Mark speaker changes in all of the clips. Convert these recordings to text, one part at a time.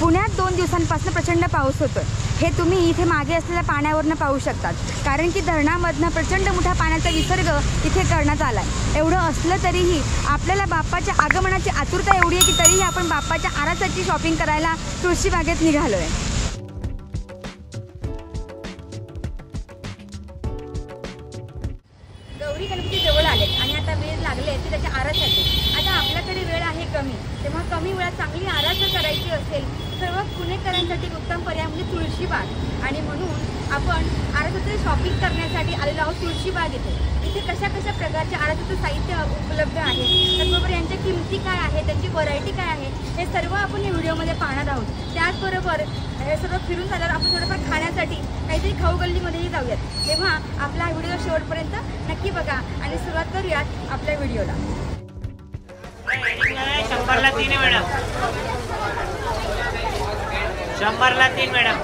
Speaker 1: पुण्यात 2 दिवसांपासून प्रचंड पाऊस होतोय। हे तुम्ही इथे मागे असलेल्या पाण्यावरनं पाहू शकतात, कारण की धरणामधनं प्रचंड मोठ्या पाण्याचा विसर्ग इथे करण्यात आला आहे। एवढं असलं तरीही आपल्याला बाप्पाच्या आगमनाची आतुरता एवढी आहे की तरीही आपण बाप्पाच्या आरासाची शॉपिंग करायला तुळशीबागेत निघालो आहे। गौरी गणपती जवळ आलेत आणि आता वेळ लागले ते त्याच्या आरासाठी। आता आपल्याकडे वेळ आहे कमी, तेव्हा कमी वेळात चांगली आराधना करायची असेल सर्व पुणेकरांसाठी उत्तम पर्याय म्हणजे तुळशीबाग। आणि म्हणून आपण आराधनेचे शॉपिंग करण्यासाठी आलेलो आहोत तुळशीबाग येथे। इथे कशा कशा प्रकारचे आराधनेचं साहित्य उपलब्ध आहे, त्याचबरोबर यांच्या किमती काय आहे, त्यांची व्हरायटी काय आहे, हे सर्व आपण या व्हिडिओमध्ये पाहणार आहोत। त्याचबरोबर हे सर्व फिरून झाल्यावर आपण थोडंफार खाण्यासाठी काहीतरी खाऊ गल्लीमध्येही जाऊयात। तेव्हा आपला व्हिडिओ शेवटपर्यंत नक्की बघा आणि सुरुवात करूयात आपल्या व्हिडिओला।
Speaker 2: 100ला 3 आहे मॅडम, 100ला 3 मॅडम।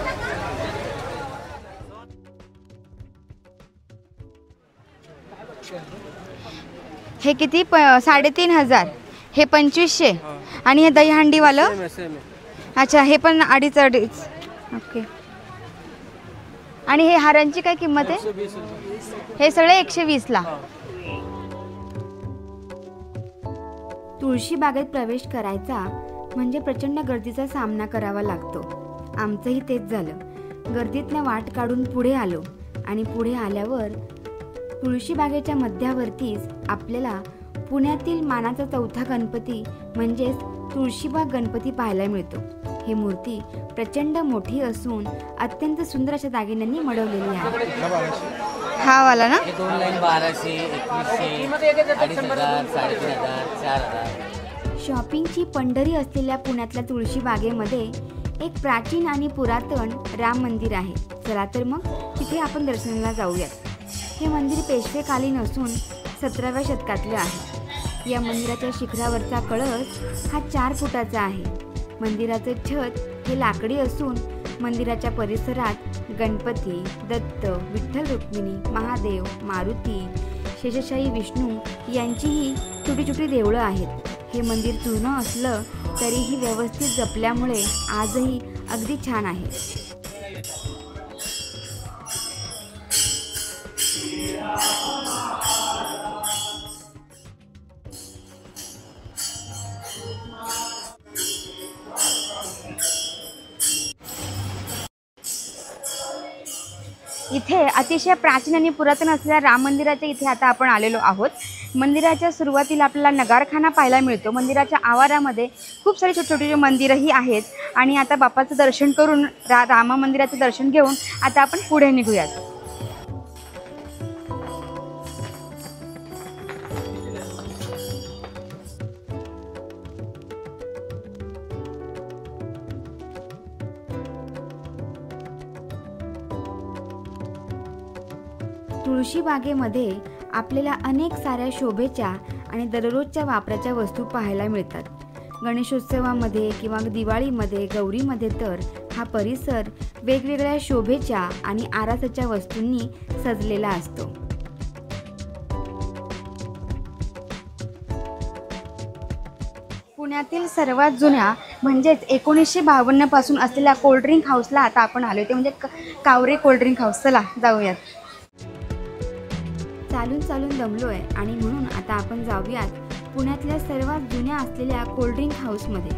Speaker 1: हे किती 3,500, हे 2,500 आणि हे दहीहंडीवालं अच्छा हे पण 2.5 ओके। आणि हे हारांची काय किंमत आहे? हे सगळे 120ला। तुळशी बागेत प्रवेश करायचा म्हणजे प्रचंड गर्दीचा सामना करावा लागतो। आमचंही तेच झालं। गर्दीतनं वाट काढून पुढे आलो आणि पुढे आल्यावर तुळशी बागेच्या मध्यावरतीच आपल्याला पुण्यातील मानाचा चौथा गणपती म्हणजेच तुळशीबाग गणपती पाहायला मिळतो। ही मूर्ती प्रचंड मोठी असून अत्यंत सुंदर अशा दागिन्यांनी मडवलेली आहे। हा वाला ना,
Speaker 2: 2 लाईन 1200, 2100, 2,500, 3,500, 4,000।
Speaker 1: शॉपिंगची पंढरी असलेल्या पुण्यातल्या तुळशी बागेमध्ये एक प्राचीन आणि पुरातन राम मंदिर आहे। चला तर मग तिथे आपण दर्शनाला जाऊयात। हे मंदिर पेशवेकालीन असून 17व्या शतकातले आहे। या मंदिराच्या शिखरावरचा कळस हा 4 फुटाचा आहे। मंदिराचे छत हे लाकडी असून मंदिराच्या परिसरात गणपती, दत्त, विठ्ठल रुक्मिणी, महादेव, मारुती, शेषशाही विष्णू यांचीही छोटी छोटी देवळं आहेत। हे मंदिर जुनं असलं तरीही व्यवस्थित जपल्यामुळे आजही अगदी छान आहे। इथे अतिशय प्राचीन आणि पुरातन असलेल्या राम मंदिराच्या इथे आता आपण आलेलो आहोत। मंदिराच्या सुरुवातीला आपल्याला नगारखाना पाहायला मिळतो। मंदिराच्या आवारामध्ये खूप सारी छोटी छोटी मंदिरंही आहेत आणि आता बाप्पाचं दर्शन करून राम मंदिराचं दर्शन घेऊन आता आपण पुढे निघूयात। तुळशी बागेमध्ये आपल्याला अनेक साऱ्या शोभेच्या आणि दररोजच्या वापराच्या वस्तू पाहायला मिळतात। गणेशोत्सवामध्ये किंवा दिवाळीमध्ये, गौरीमध्ये तर हा परिसर वेगवेगळ्या शोभेच्या आणि आरासाच्या वस्तूंनी सजलेला असतो। पुण्यातील सर्वात जुन्या म्हणजेच 1952 पासून असलेल्या कोल्ड्रिंक हाऊसला आता आपण आलो, ते म्हणजे कावरे कोल्ड्रिंक हाऊस। चला जाऊयात। चालून चालून दमलोय आणि म्हणून आता आपण जाऊयात पुण्यातल्या सर्वात जुन्या असलेल्या कोल्ड्रिंक हाऊसमध्ये।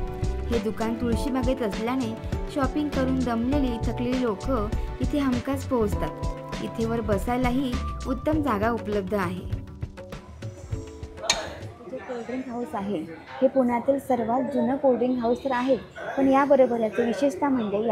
Speaker 1: हे दुकान तुळशीबागेत असल्याने शॉपिंग करून दमलेली थकलेली लोक इथे हमखास पोहोचतात। इथे वर बसायलाही उत्तम जागा उपलब्ध आहे। जे कोल्ड्रिंक हाऊस आहे हे पुण्यातील सर्वात जुनं कोल्ड्रिंक हाऊस तर आहे, पण याबरोबर याचं विशेषता म्हणजे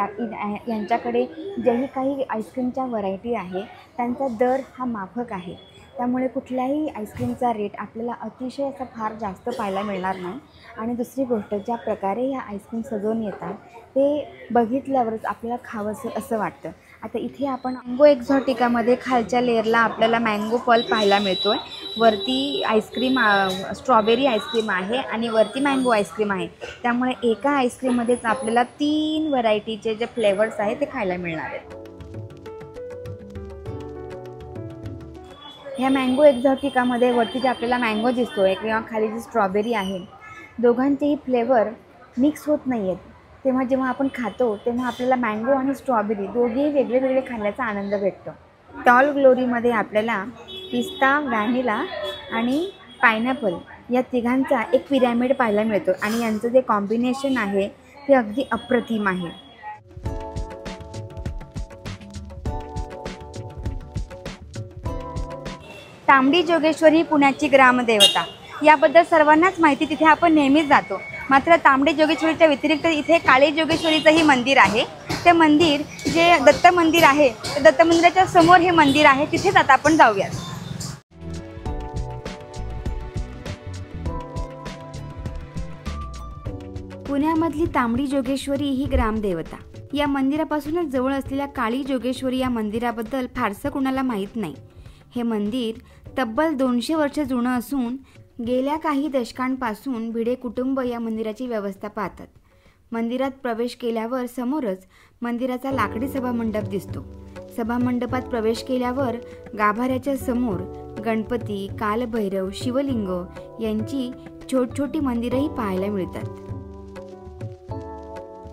Speaker 1: यांच्याकडे जेही काही आईस्क्रीमच्या व्हरायटी आहे त्यांचा दर हा माफक आहे। त्यामुळे कुठल्याही आईस्क्रीमचा रेट आपल्याला अतिशय असा फार जास्त पाहायला मिळणार नाही। आणि दुसरी गोष्ट, ज्या प्रकारे ह्या आईस्क्रीम सजवून येतात ते बघितल्यावरच आपल्याला खावंसं असं वाटतं। आता इथे आपण मँगो एक्झॉटिकामध्ये खालच्या लेअरला आपल्याला मँगो पल्प पाहायला मिळतोय। वरती आईस्क्रीम स्ट्रॉबेरी आईस्क्रीम आहे आणि वरती मँगो आईस्क्रीम आहे। त्यामुळे एका आईस्क्रीममध्येच आपल्याला 3 व्हरायटीचे जे फ्लेवर्स आहेत ते खायला मिळणार आहेत। ह्या मँगो एक्झॉटिकामध्ये वरती जे आपल्याला मँगो दिसतोय किंवा खाली जी स्ट्रॉबेरी आहे, दोघांचेही फ्लेवर मिक्स होत नाही आहेत। तेव्हा जेव्हा आपण खातो तेव्हा आपल्याला मँगो आणि स्ट्रॉबेरी दोघेही वेगळे वेगळे खाण्याचा आनंद भेटतो. टॉल ग्लोरीमध्ये आपल्याला पिस्ता, व्हॅनिला आणि पायनॅपल या तिघांचा एक पिरॅमिड पाहायला मिळतो आणि यांचं जे कॉम्बिनेशन आहे ते अगदी अप्रतिम आहे. तांबडी जोगेश्वरी पुण्याची ग्रामदेवता याबद्दल सर्वांनाच माहिती, तिथे आपण नेहमीच जातो. मात्र तांबडी जोगेश्वरीच्या व्यतिरिक्त इथे काळी जोगेश्वरीचंही मंदिर आहे. ते मंदिर जे दत्त मंदिर आहे, ते दत्त मंदिराच्या समोर हे मंदिर आहे, तिथेच आता आपण जाऊयात. पुण्यामधली तांबडी जोगेश्वरी ही ग्रामदेवता. या मंदिरापासूनच जवळ असलेल्या काळी जोगेश्वरी या मंदिराबद्दल फारसं कुणाला माहीत नाही. हे मंदिर तब्बल 200 वर्ष जुनं असून गेल्या काही दशकांपासून भिडे कुटुंब या मंदिराची व्यवस्था पाहतात. मंदिरात प्रवेश केल्यावर समोरच मंदिराचा लाकडी सभामंडप दिसतो. सभामंडपात प्रवेश केल्यावर गाभाऱ्याच्या समोर गणपती, कालभैरव, शिवलिंग यांची छोटी मंदिरंही पाहायला मिळतात.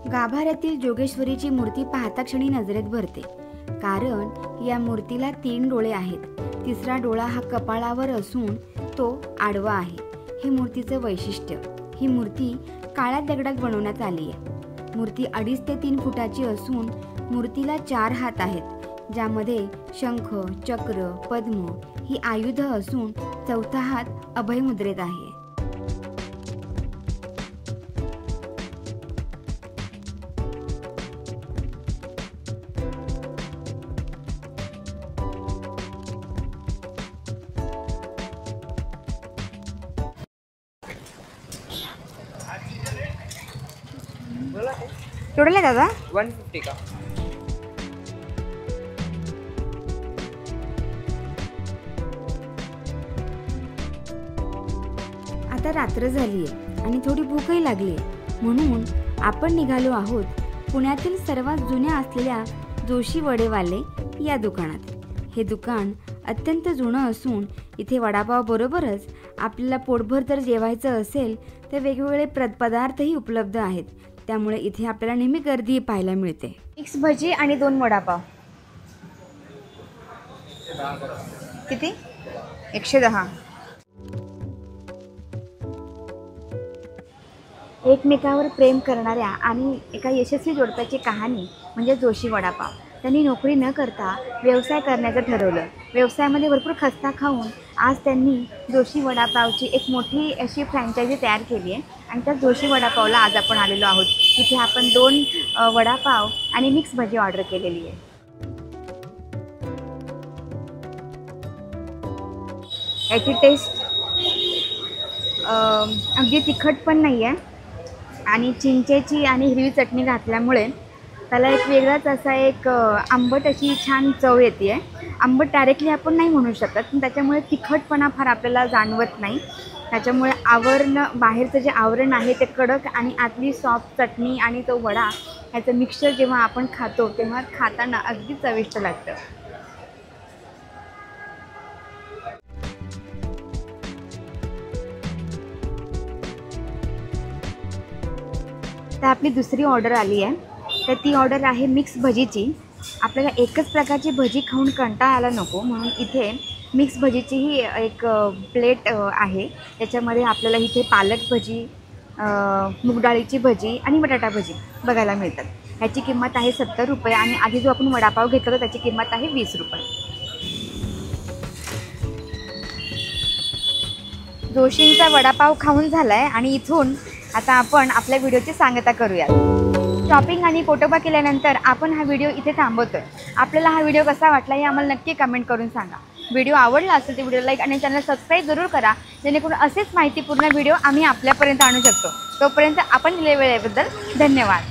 Speaker 1: गाभाऱ्यातील जोगेश्वरीची मूर्ती पाहता क्षणी नजरेत भरते, कारण या मूर्तीला 3 डोळे आहेत. तिसरा डोळा हा कपाळावर असून तो आडवा आहे. हे मूर्तीचं वैशिष्ट्य. ही मूर्ती काळ्या दगडात बनवण्यात आली आहे. मूर्ती 2.5 ते 3 फुटाची असून मूर्तीला 4 हात आहेत, ज्यामध्ये शंख, चक्र, पद्म ही आयुध असून 4था हात अभयमुद्रेत आहे. टोटल दादा
Speaker 3: 150 का.
Speaker 1: आता रात्र झाली आहे आणि थोडी भूकही लागली आहे, म्हणून आपण निघालो आहोत पुण्यातील सर्वात जुन्या असलेल्या जोशी वडेवाले या दुकानात. हे दुकान अत्यंत जुनं असून इथे वडापाव बरोबरच आपल्याला पोटभर जर जेवायचं असेल तर वेगवेगळे पदार्थही उपलब्ध आहेत. त्यामुळे इथे आपल्याला नेहमी गर्दी पाहायला मिळते. मिक्स भजी आणि 2 वडापाव किती? 110. एकमेकावर प्रेम करणाऱ्या आणि एका यशस्वी जोडप्याची कहाणी म्हणजे जोशी वडापाव. त्यांनी नोकरी न करता व्यवसाय करण्याचं ठरवलं. व्यवसायामध्ये भरपूर खस्ता खाऊन आज त्यांनी जोशी वडापावची एक मोठी अशी फ्रँचायझी तयार केली आहे आणि त्या जोशी वडापावला आज आपण आलेलो आहोत. इथे आपण 2 वडापाव आणि मिक्स भजी ऑर्डर केलेली आहे. याची टेस्ट अगदी तिखट पण नाही आहे आणि चिंचेची आणि हिरवी चटणी घातल्यामुळे त्याला एक वेगळाच असा एक आंबट अशी छान चव येते आहे. आंबट डायरेक्टली आपण नाही म्हणू शकत, पण त्याच्यामुळे तिखटपणा फार आपल्याला जाणवत नाही. त्याच्यामुळे बाहेरचं जे आवरण आहे ते कडक आणि आतली सॉफ्ट चटणी आणि तो वडा ह्याचं मिक्सचर जेव्हा आपण खातो तेव्हा खाताना अगदी चविष्ट लागतं. तर आपली दुसरी ऑर्डर आली आहे. तर ती ऑर्डर आहे मिक्स भजीची. आपल्याला एकच प्रकारची भजी खाऊन कंटाळा आला नको म्हणून इथे मिक्स भजीचीही एक प्लेट आहे. त्याच्यामध्ये आपल्याला इथे पालक भजी, मूगडाळीची भजी आणि बटाटा भजी बघायला मिळतात. ह्याची किंमत आहे 70 रुपये आणि आधी जो आपण वडापाव घेतला तर त्याची किंमत आहे 20 रुपये. जोशींचा वडापाव खाऊन झाला आहे आणि इथून आता आपण आपल्या व्हिडिओची सांगता करूयात. शॉपिंग आणि पोटोबा केल्यानंतर आपण हा व्हिडिओ इथे थांबवतोय. आपल्याला हा व्हिडिओ कसा वाटला हे आम्हाला नक्की कमेंट करून सांगा. व्हिडिओ आवडला असेल तर व्हिडिओ लाईक आणि चॅनल सबस्क्राईब जरूर करा, जेणेकरून असेच माहितीपूर्ण व्हिडिओ आम्ही आपल्यापर्यंत आणू शकतो. तोपर्यंत आपण दिलेल्या वेळेबद्दल धन्यवाद.